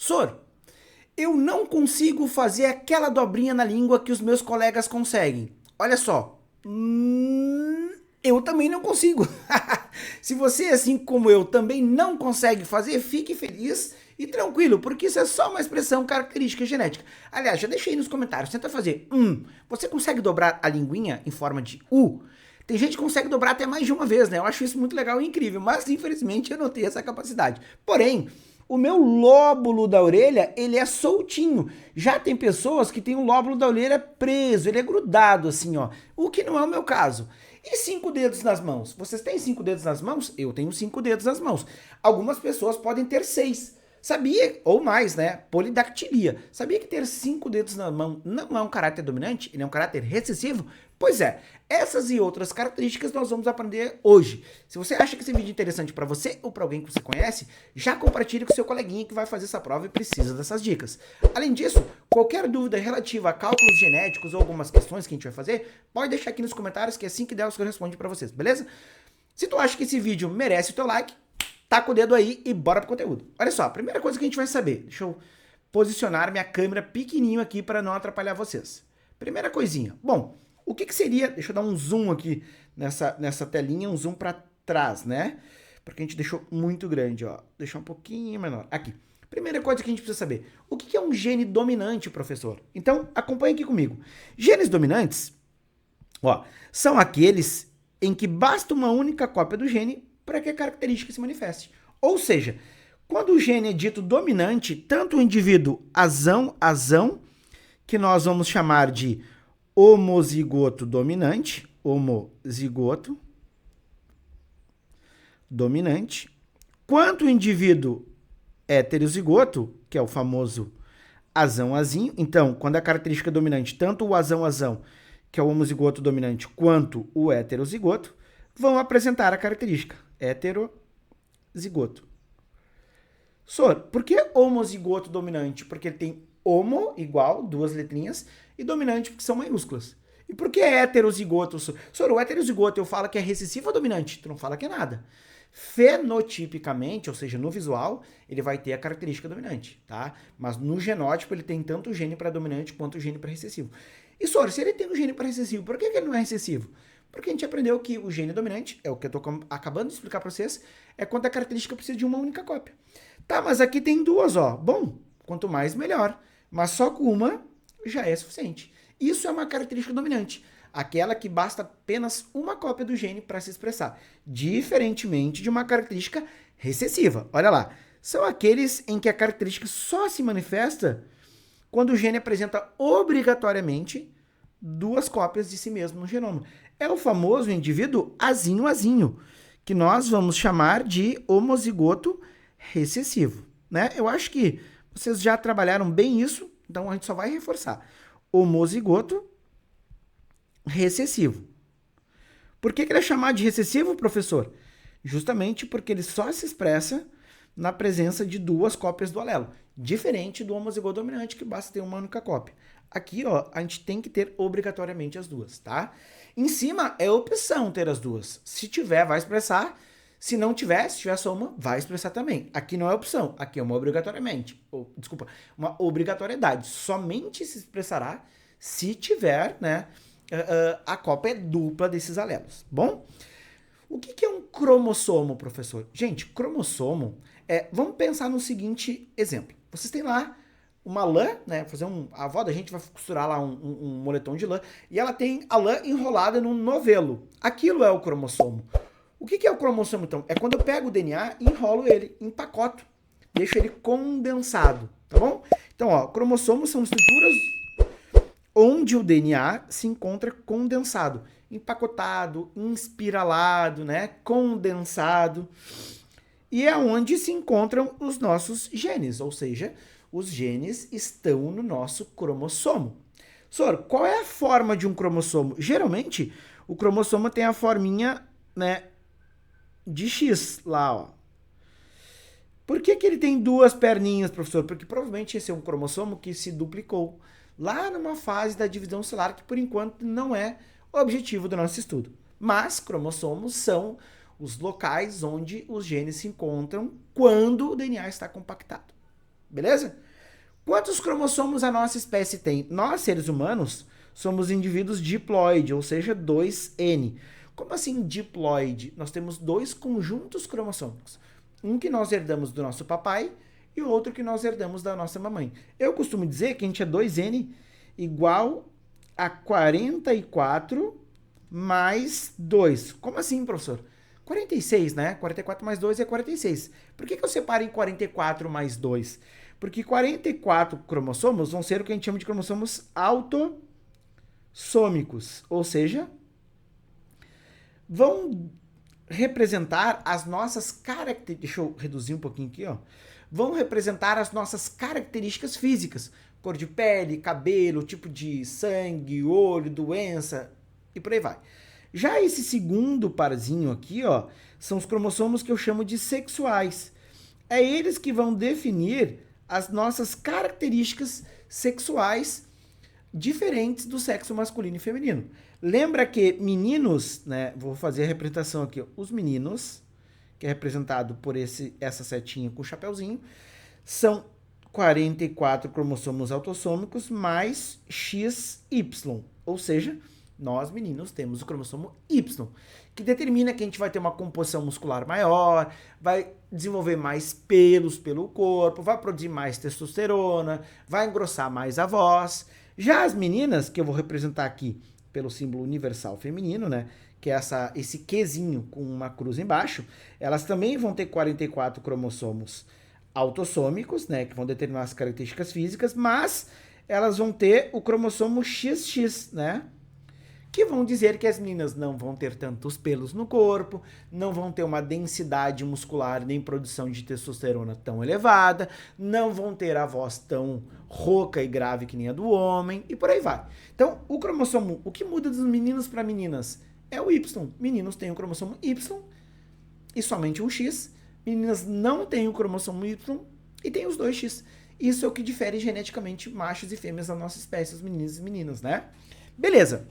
Sor, eu não consigo fazer aquela dobrinha na língua que os meus colegas conseguem. Olha só, eu também não consigo. Se você, assim como eu, também não consegue fazer, fique feliz e tranquilo, porque isso é só uma expressão característica genética. Aliás, já deixei aí nos comentários, tenta fazer Você consegue dobrar a linguinha em forma de U? Tem gente que consegue dobrar até mais de uma vez, né? Eu acho isso muito legal e incrível, mas infelizmente eu não tenho essa capacidade. Porém, o meu lóbulo da orelha, ele é soltinho. Já tem pessoas que têm o lóbulo da orelha preso, ele é grudado assim, ó. O que não é o meu caso. E 5 dedos nas mãos? Vocês têm 5 dedos nas mãos? Eu tenho 5 dedos nas mãos. Algumas pessoas podem ter 6. Sabia, ou mais, né? Polidactilia. Sabia que ter 5 dedos na mão não é um caráter dominante? Ele é um caráter recessivo? Pois é, essas e outras características nós vamos aprender hoje. Se você acha que esse vídeo é interessante para você ou para alguém que você conhece, já compartilhe com seu coleguinha que vai fazer essa prova e precisa dessas dicas. Além disso, qualquer dúvida relativa a cálculos genéticos ou algumas questões que a gente vai fazer, pode deixar aqui nos comentários que assim que der eu respondo para vocês, beleza? Se tu acha que esse vídeo merece o teu like, taca o dedo aí e bora pro conteúdo. Olha só, a primeira coisa que a gente vai saber, deixa eu posicionar minha câmera pequenininho aqui para não atrapalhar vocês. Primeira coisinha, bom, o que seria, deixa eu dar um zoom aqui nessa telinha, um zoom para trás, né? Porque a gente deixou muito grande, ó, deixar um pouquinho menor, aqui. Primeira coisa que a gente precisa saber, o que é um gene dominante, professor? Então, acompanhe aqui comigo. Genes dominantes, ó, são aqueles em que basta uma única cópia do gene para que a característica se manifeste. Ou seja, quando o gene é dito dominante, tanto o indivíduo azão, que nós vamos chamar de homozigoto dominante, quanto o indivíduo heterozigoto, que é o famoso azão-azinho. Então, quando a característica é dominante, tanto o azão-azão, que é o homozigoto dominante, quanto o heterozigoto, vão apresentar a característica heterozigoto. Sor, por que homozigoto dominante? Porque ele tem homo, igual, 2 letrinhas, e dominante, porque são maiúsculas. E por que heterozigoto? Sor, o heterozigoto eu falo que é recessivo ou dominante? Tu não fala que é nada. Fenotipicamente, ou seja, no visual, ele vai ter a característica dominante, tá? Mas no genótipo ele tem tanto o gene para dominante quanto o gene para recessivo. E, Sor, se ele tem o gene para recessivo, por que ele não é recessivo? Porque a gente aprendeu que o gene dominante, é o que eu estou acabando de explicar para vocês, é quando a característica precisa de uma única cópia. Tá, mas aqui tem 2, ó. Bom, quanto mais melhor. Mas só com uma já é suficiente. Isso é uma característica dominante. Aquela que basta apenas uma cópia do gene para se expressar. Diferentemente de uma característica recessiva. Olha lá. São aqueles em que a característica só se manifesta quando o gene apresenta obrigatoriamente 2 cópias de si mesmo no genoma. É o famoso indivíduo azinho, que nós vamos chamar de homozigoto recessivo, né? Eu acho que vocês já trabalharam bem isso, então a gente só vai reforçar. Homozigoto recessivo. Por que ele é chamado de recessivo, professor? Justamente porque ele só se expressa na presença de 2 cópias do alelo, diferente do homozigoto dominante, que basta ter uma única cópia. Aqui, ó, a gente tem que ter obrigatoriamente as 2, tá? Em cima é opção ter as 2. Se tiver, vai expressar. Se não tiver, se tiver só uma, vai expressar também. Aqui não é opção, aqui é uma obrigatoriamente. Uma obrigatoriedade. Somente se expressará se tiver, né, a cópia dupla desses alelos. Bom, o que é um cromossomo, professor? Gente, cromossomo vamos pensar no seguinte exemplo. Vocês têm lá uma lã, né? A avó da gente vai costurar lá um moletom de lã e ela tem a lã enrolada num novelo. Aquilo é o cromossomo. O que é o cromossomo, então? É quando eu pego o DNA e enrolo ele, empacoto, deixo ele condensado, tá bom? Então, ó, cromossomos são estruturas onde o DNA se encontra condensado, empacotado, espiralado, né? Condensado. E é onde se encontram os nossos genes, ou seja, os genes estão no nosso cromossomo. Sor, qual é a forma de um cromossomo? Geralmente, o cromossomo tem a forminha, né, de X lá, ó. Por que ele tem 2 perninhas, professor? Porque provavelmente esse é um cromossomo que se duplicou lá numa fase da divisão celular que por enquanto não é o objetivo do nosso estudo. Mas cromossomos são os locais onde os genes se encontram quando o DNA está compactado. beleza? Quantos cromossomos a nossa espécie tem? Nós, seres humanos, somos indivíduos diploide, ou seja, 2N. Como assim diploide? Nós temos dois conjuntos cromossômicos. Um que nós herdamos do nosso papai e outro que nós herdamos da nossa mamãe. Eu costumo dizer que a gente é 2N igual a 44 mais 2. Como assim, professor? 46, né? 44 mais 2 é 46. Por que eu separo em 44 mais 2? Porque 44 cromossomos vão ser o que a gente chama de cromossomos autossômicos, ou seja, vão representar as nossas características. Deixa eu reduzir um pouquinho aqui, ó. Vão representar as nossas características físicas: cor de pele, cabelo, tipo de sangue, olho, doença e por aí vai. Já esse segundo parzinho aqui, ó, são os cromossomos que eu chamo de sexuais. É eles que vão definir as nossas características sexuais diferentes do sexo masculino e feminino. Lembra que meninos, né? Vou fazer a representação aqui. Os meninos, que é representado por essa setinha com o chapeuzinho, são 44 cromossomos autossômicos mais XY. Ou seja, nós meninos temos o cromossomo Y, que determina que a gente vai ter uma composição muscular maior, vai desenvolver mais pelos pelo corpo, vai produzir mais testosterona, vai engrossar mais a voz. Já as meninas, que eu vou representar aqui pelo símbolo universal feminino, né, que é esse Qzinho com uma cruz embaixo, elas também vão ter 44 cromossomos autossômicos, né, que vão determinar as características físicas, mas elas vão ter o cromossomo XX, né, que vão dizer que as meninas não vão ter tantos pelos no corpo, não vão ter uma densidade muscular nem produção de testosterona tão elevada, não vão ter a voz tão rouca e grave que nem a do homem, e por aí vai. Então, o cromossomo, o que muda dos meninos para meninas é o Y. Meninos têm o cromossomo Y e somente um X. Meninas não têm o cromossomo Y e têm os dois X. Isso é o que difere geneticamente machos e fêmeas da nossa espécie, os meninos e meninas, né? Beleza.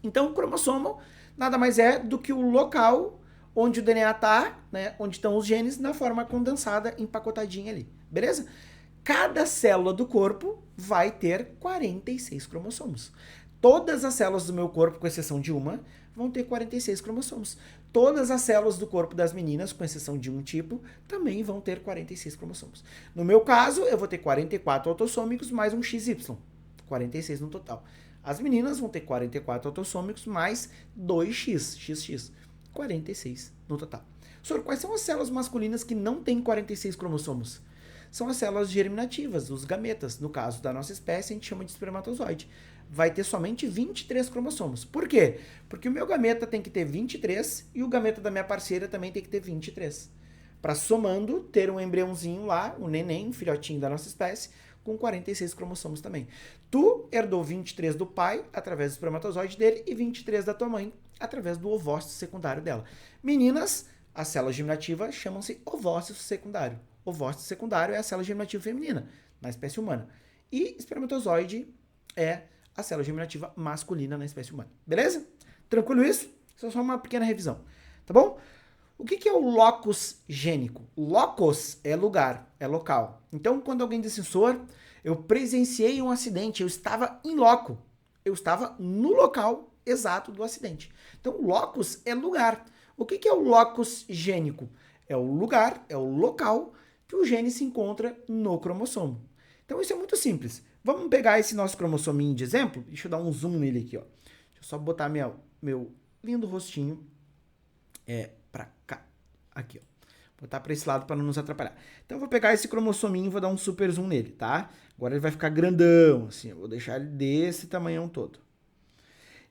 Então, o cromossomo nada mais é do que o local onde o DNA está, né, onde estão os genes, na forma condensada, empacotadinha ali, beleza? Cada célula do corpo vai ter 46 cromossomos. Todas as células do meu corpo, com exceção de uma, vão ter 46 cromossomos. Todas as células do corpo das meninas, com exceção de um tipo, também vão ter 46 cromossomos. No meu caso, eu vou ter 44 autossômicos mais um XY, 46 no total. As meninas vão ter 44 autossômicos mais 2x, XX, 46 no total. Senhor, quais são as células masculinas que não têm 46 cromossomos? São as células germinativas, os gametas. No caso da nossa espécie, a gente chama de espermatozoide. Vai ter somente 23 cromossomos. Por quê? Porque o meu gameta tem que ter 23 e o gameta da minha parceira também tem que ter 23. Para somando, ter um embriãozinho lá, um neném, um filhotinho da nossa espécie, com 46 cromossomos também. Tu herdou 23 do pai, através do espermatozoide dele, e 23 da tua mãe, através do ovócito secundário dela. Meninas, a célula germinativa chamam-se ovócito secundário. Ovócito secundário é a célula germinativa feminina, na espécie humana. E espermatozoide é a célula germinativa masculina na espécie humana. Beleza? Tranquilo isso? Isso é só uma pequena revisão. Tá bom? O que é o locus gênico? Locus é lugar, é local. Então, quando alguém diz assim, senhor, eu presenciei um acidente, eu estava em loco. Eu estava no local exato do acidente. Então, locus é lugar. O que é o locus gênico? É o lugar, é o local que o gene se encontra no cromossomo. Então, isso é muito simples. Vamos pegar esse nosso cromossominho de exemplo. Deixa eu dar um zoom nele aqui, ó. Deixa eu só botar meu lindo rostinho pra cá. Aqui, ó. Vou botar pra esse lado pra não nos atrapalhar. Então, eu vou pegar esse cromossominho e vou dar um super zoom nele, tá? Agora ele vai ficar grandão, assim. Eu vou deixar ele desse tamanhão todo.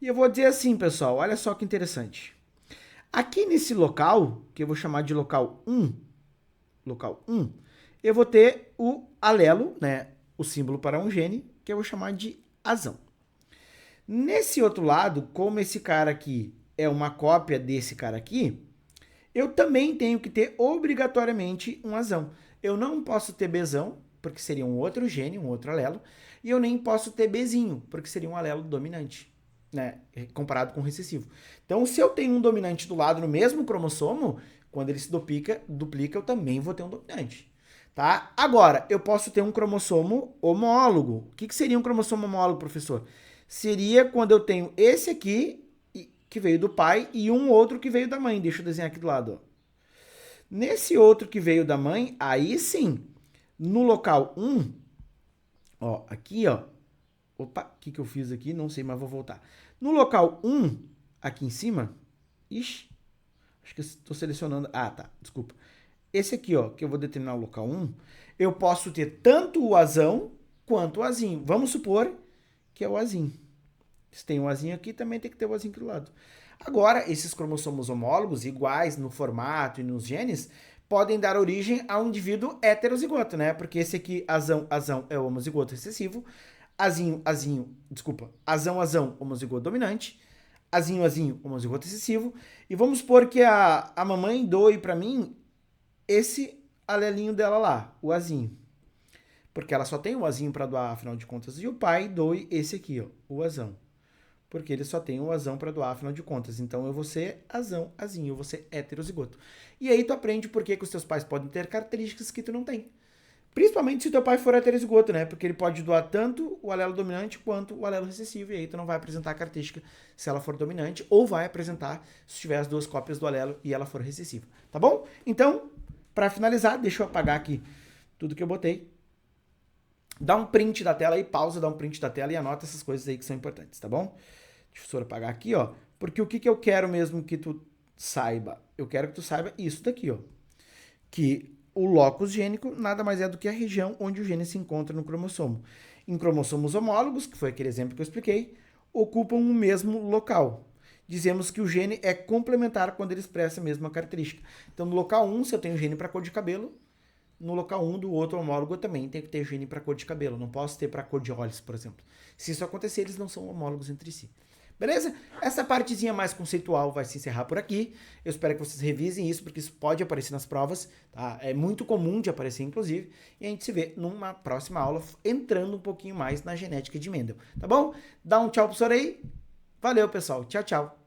E eu vou dizer assim, pessoal, olha só que interessante. Aqui nesse local, que eu vou chamar de local 1, eu vou ter o alelo, né? O símbolo para um gene, que eu vou chamar de azão. Nesse outro lado, como esse cara aqui é uma cópia desse cara aqui, eu também tenho que ter obrigatoriamente um azão. Eu não posso ter Bzão, porque seria um outro gene, um outro alelo, e eu nem posso ter Bzinho, porque seria um alelo dominante, né, comparado com o recessivo. Então, se eu tenho um dominante do lado no mesmo cromossomo, quando ele se duplica, eu também vou ter um dominante. tá? Agora, eu posso ter um cromossomo homólogo. O que seria um cromossomo homólogo, professor? Seria quando eu tenho esse aqui, que veio do pai, e um outro que veio da mãe. Deixa eu desenhar aqui do lado, ó. Nesse outro que veio da mãe, aí sim, no local 1, ó, aqui, ó. Opa, o que eu fiz aqui? Não sei, mas vou voltar. No local 1, aqui em cima, ixi, acho que estou selecionando, tá, desculpa. Esse aqui, ó, que eu vou determinar o local 1, eu posso ter tanto o azão quanto o azinho. Vamos supor que é o azinho. Se tem um azinho aqui, também tem que ter o azinho aqui do lado. Agora, esses cromossomos homólogos, iguais no formato e nos genes, podem dar origem a um indivíduo heterozigoto, né? Porque esse aqui, azão, é o homozigoto recessivo, azão, homozigoto dominante, azinho, homozigoto recessivo, e vamos supor que a mamãe doe para mim esse alelinho dela lá, o azinho. Porque ela só tem o azinho para doar, afinal de contas, e o pai doe esse aqui, ó, o azão. Porque ele só tem o azão para doar, afinal de contas. Então eu vou ser azinho, eu vou ser heterozigoto. E aí tu aprende por que os teus pais podem ter características que tu não tem. Principalmente se o teu pai for heterozigoto, né? Porque ele pode doar tanto o alelo dominante quanto o alelo recessivo. E aí tu não vai apresentar a característica se ela for dominante, ou vai apresentar se tiver as duas cópias do alelo e ela for recessiva. Tá bom? Então, para finalizar, deixa eu apagar aqui tudo que eu botei. Dá um print da tela aí, pausa, dá um print da tela e anota essas coisas aí que são importantes, tá bom? Deixa eu apagar aqui, ó. Porque o que eu quero mesmo que tu saiba? Eu quero que tu saiba isso daqui, ó. Que o locus gênico nada mais é do que a região onde o gene se encontra no cromossomo. Em cromossomos homólogos, que foi aquele exemplo que eu expliquei, ocupam o mesmo local. Dizemos que o gene é complementar quando ele expressa a mesma característica. Então, no local 1, se eu tenho gene para cor de cabelo, no local 1 do outro homólogo eu também tenho que ter gene para cor de cabelo. Não posso ter para cor de olhos, por exemplo. Se isso acontecer, eles não são homólogos entre si. Beleza? Essa partezinha mais conceitual vai se encerrar por aqui. Eu espero que vocês revisem isso, porque isso pode aparecer nas provas, tá? É muito comum de aparecer, inclusive. E a gente se vê numa próxima aula, entrando um pouquinho mais na genética de Mendel. Tá bom? Dá um tchau pro senhor aí. Valeu, pessoal. Tchau, tchau.